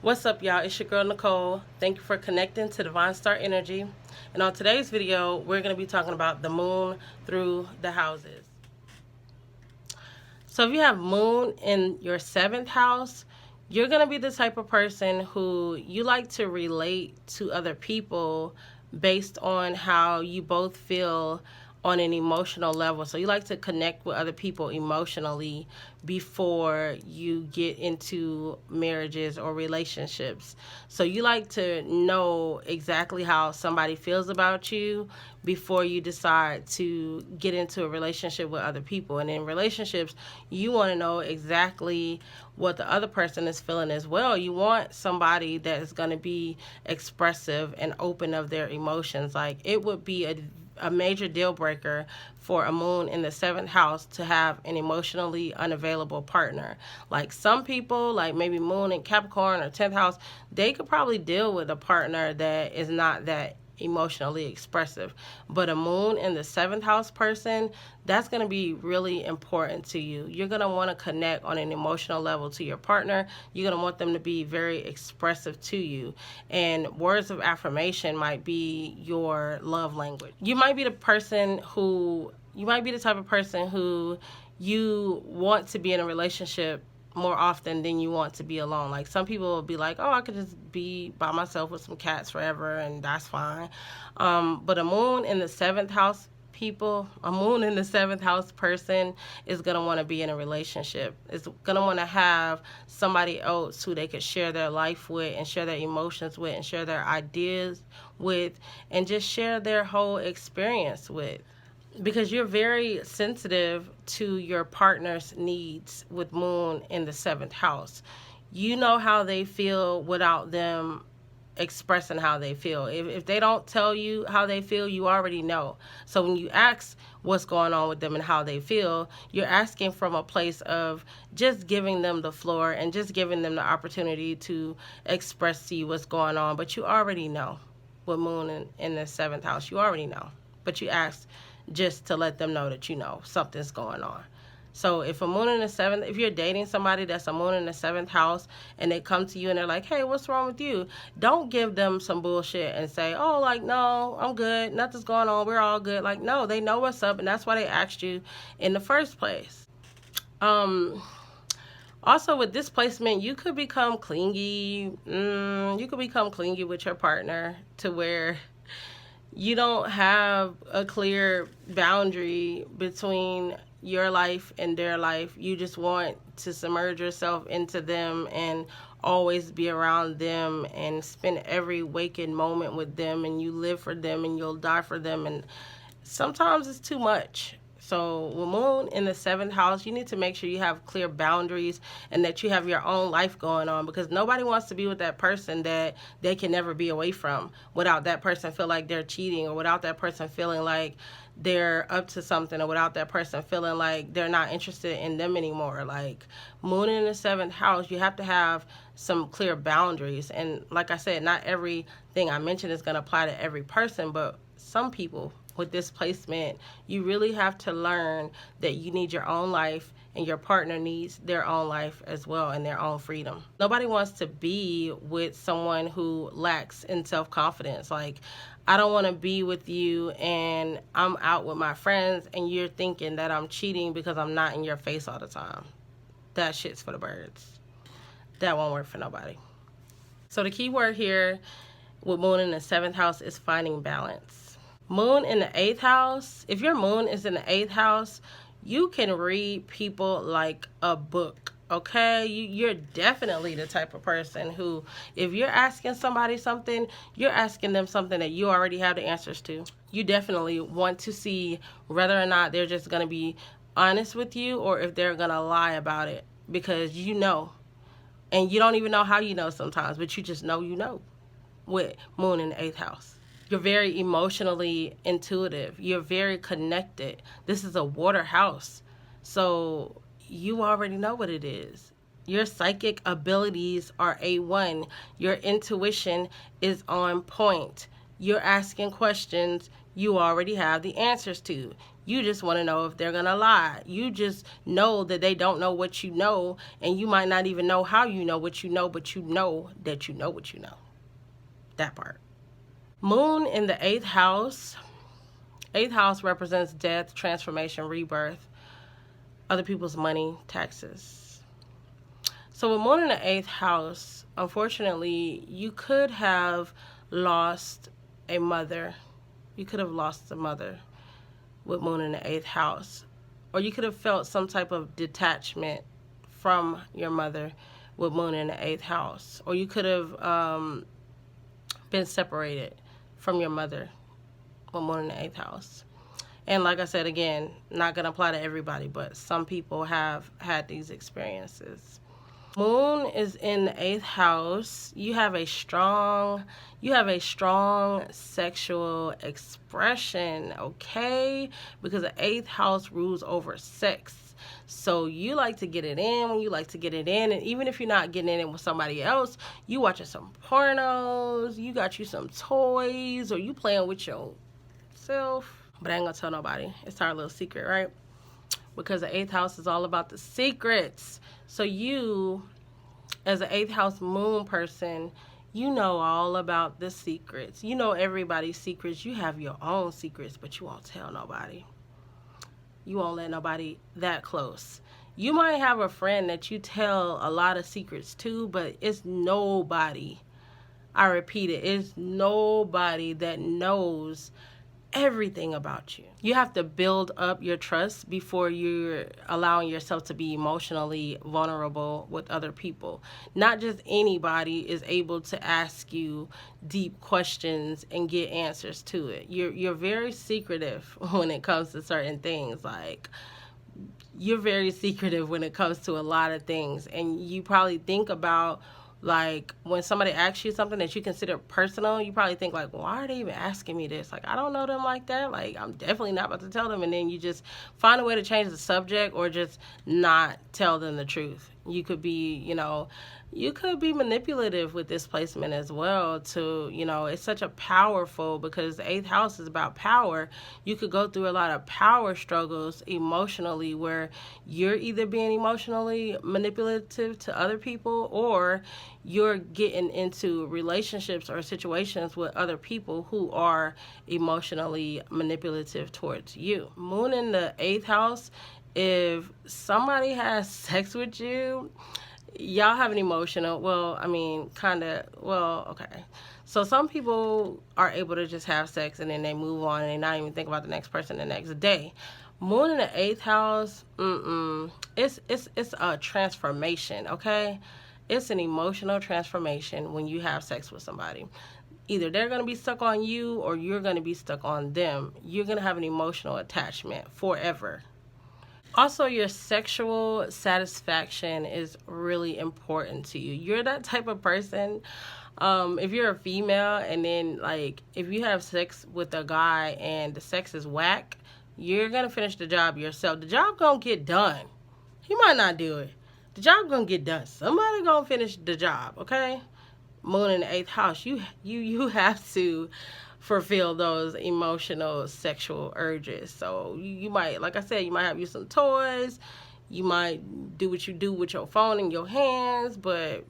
What's up, y'all? It's your girl Nicole. Thank you for connecting to Divine Star Energy. And on today's video, we're going to be talking about the moon through the houses. So if you have moon in your 7th house, you're going to be the type of person who you like to relate to other people based on how you both feel on an emotional level. So you like to connect with other people emotionally before you get into marriages or relationships. So you like to know exactly how somebody feels about you before you decide to get into a relationship with other people. And in relationships, you want to know exactly what the other person is feeling as well. You want somebody that is going to be expressive and open of their emotions. Like, it would be a major deal breaker for a moon in the 7th house to have an emotionally unavailable partner. Like, some people, like maybe moon in Capricorn or 10th house, they could probably deal with a partner that is not that emotionally expressive. But a moon in the 7th house person, that's going to be really important to you. You're going to want to connect on an emotional level to your partner. You're going to want them to be very expressive to you. And words of affirmation might be your love language. You might be the type of person who you want to be in a relationship more often than you want to be alone. Like, some people will be like, oh, I could just be by myself with some cats forever and that's fine. But a moon in the 7th house person is going to want to be in a relationship. Is going to want to have somebody else who they could share their life with and share their emotions with and share their ideas with and just share their whole experience with, because you're very sensitive to your partner's needs with moon in the 7th house. You know how they feel without them expressing how they feel. If they don't tell you how they feel, you already know. So when you ask what's going on with them and how they feel, you're asking from a place of just giving them the floor and just giving them the opportunity to express to you what's going on. But you already know with moon in the 7th house. You already know. But you ask just to let them know that you know something's going on. So if a moon in the 7th, if you're dating somebody that's a moon in the 7th house and they come to you and they're like, hey, what's wrong with you? Don't give them some bullshit and say, oh, like, no, I'm good. Nothing's going on. We're all good. Like, no, they know what's up. And that's why they asked you in the first place. Also, with this placement, you could become clingy. You could become clingy with your partner to where you don't have a clear boundary between your life and their life. You just want to submerge yourself into them and always be around them and spend every waking moment with them, and you live for them and you'll die for them, and sometimes it's too much. So with moon in the 7th house, you need to make sure you have clear boundaries and that you have your own life going on, because nobody wants to be with that person that they can never be away from without that person feel like they're cheating, or without that person feeling like they're up to something, or without that person feeling like they're not interested in them anymore. Like, moon in the 7th house, you have to have some clear boundaries. And like I said, not everything I mentioned is going to apply to every person, but some people with this placement, you really have to learn that you need your own life and your partner needs their own life as well and their own freedom. Nobody wants to be with someone who lacks in self-confidence. Like, I don't want to be with you and I'm out with my friends and you're thinking that I'm cheating because I'm not in your face all the time. That shit's for the birds. That won't work for nobody. So the key word here with moon in the 7th house is finding balance. Moon in the 8th house, if your moon is in the 8th house, you can read people like a book, okay? You're definitely the type of person who, if you're asking somebody something, you're asking them something that you already have the answers to. You definitely want to see whether or not they're just going to be honest with you or if they're going to lie about it, because you know. And you don't even know how you know sometimes, but you just know you know with moon in the 8th house. You're very emotionally intuitive. You're very connected. This is a water house. So you already know what it is. Your psychic abilities are A1. Your intuition is on point. You're asking questions you already have the answers to. You just want to know if they're going to lie. You just know that they don't know what you know, and you might not even know how you know what you know, but you know that you know what you know. That part. Moon in the 8th house. 8th house represents death, transformation, rebirth, other people's money, taxes. So with Moon in the 8th house, unfortunately, you could have lost a mother. You could have lost a mother with Moon in the 8th house. Or you could have felt some type of detachment from your mother with Moon in the 8th house. Or you could have been separated from your mother with Moon in the 8th house. And like I said, again, not going to apply to everybody, but some people have had these experiences. Moon is in the 8th house. You have a strong sexual expression, okay? Because the 8th house rules over sex. So you like to get it in when you like to get it in. And even if you're not getting it in with somebody else, you watching some pornos, you got you some toys, or you playing with yourself. But I ain't gonna tell nobody. It's our little secret, right? Because the 8th house is all about the secrets. So you, as an 8th house moon person, you know all about the secrets. You know everybody's secrets. You have your own secrets, but you won't tell nobody. You won't let nobody that close. You might have a friend that you tell a lot of secrets to, but it's nobody, I repeat it, it's nobody that knows everything about you. You have to build up your trust before you're allowing yourself to be emotionally vulnerable with other people. Not just anybody is able to ask you deep questions and get answers to it. You're very secretive when it comes to certain things. Like, you're very secretive when it comes to a lot of things, and you probably think about, like, when somebody asks you something that you consider personal, you probably think, like, why are they even asking me this? Like, I don't know them like that. Like, I'm definitely not about to tell them. And then you just find a way to change the subject or just not tell them the truth. You could be, you could be manipulative with this placement as well to, it's such a powerful, because the 8th house is about power. You could go through a lot of power struggles emotionally where you're either being emotionally manipulative to other people, or you're getting into relationships or situations with other people who are emotionally manipulative towards you. Moon in the 8th house, if somebody has sex with you, y'all have an emotional, okay. So some people are able to just have sex and then they move on and they not even think about the next person the next day. Moon in the 8th house, it's a transformation, okay? It's an emotional transformation when you have sex with somebody. Either they're going to be stuck on you or you're going to be stuck on them. You're going to have an emotional attachment forever. Also, your sexual satisfaction is really important to you. You're that type of person, if you're a female and then, like, if you have sex with a guy and the sex is whack, you're going to finish the job yourself. The job going to get done. He might not do it. The job going to get done. Somebody going to finish the job, okay? Moon in the 8th house, you have to fulfill those emotional sexual urges. So you might, like I said, you might have you some toys, you might do what you do with your phone in your hands, but